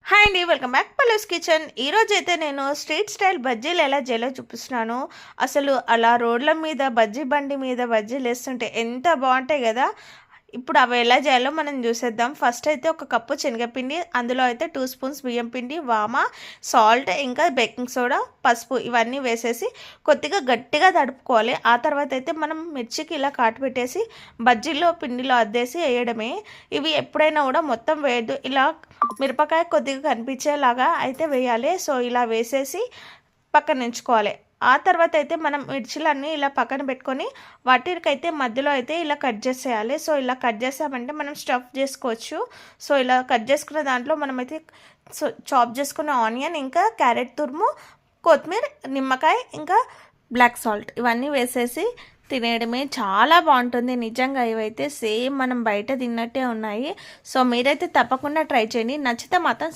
Hi అండి, welcome back pallus kitchen. ఈరోజు అయితే నేను స్ట్రీట్ స్టైల్ బజ్జీలు ఎలా చేయాలో చూపిస్తున్నాను. అసలు అలా రోడ్ల మీద బజ్జీ బండి మీద బజ్జీలు వేస్తుంటే ఎంత బాగుంటాయి కదా. ఇప్పుడు అవి ఎలా చేయాలో మనం చూసేద్దాం. ఫస్ట్ అయితే ఒక కప్పు శనగపిండి, అందులో అయితే 2 స్పూన్స్ బియ్యం పిండి, వామ, సాల్ట్, ఇంకా బేకింగ్ సోడా, పసుపు ఇవన్నీ వేసేసి కొద్దిగా గట్టిగా తడుపుకోవాలి. ఆ తర్వాత అయితే మనం మిర్చికి ఇలా కాటు పెట్టేసి బజ్జీలో పిండిలో అద్దేసి వేయడమే. ఇవి ఎప్పుడైనా కూడా మొత్తం వేయద్దు, ఇలా మిరపకాయ కొద్దిగా కనిపించేలాగా అయితే వేయాలి. సో ఇలా వేసేసి పక్కన ఉంచుకోవాలి. ఆ తర్వాత అయితే మనం మిర్చిలన్నీ ఇలా పక్కన పెట్టుకొని వాటికైతే మధ్యలో అయితే ఇలా కట్ చేసేయాలి. సో ఇలా కట్ చేసామంటే మనం స్టఫ్ చేసుకోవచ్చు. సో ఇలా కట్ చేసుకున్న దాంట్లో మనమైతే చాప్ చేసుకున్న ఆనియన్, ఇంకా క్యారెట్ తురుము, కొత్తిమీర, నిమ్మకాయ, ఇంకా బ్లాక్ సాల్ట్ ఇవన్నీ వేసేసి తినేయడమే. చాలా బాగుంటుంది నిజంగా. ఇవైతే సేమ్ మనం బయట తిన్నట్టే ఉన్నాయి. సో మీరైతే తప్పకుండా ట్రై చేయండి. నచ్చితే మాత్రం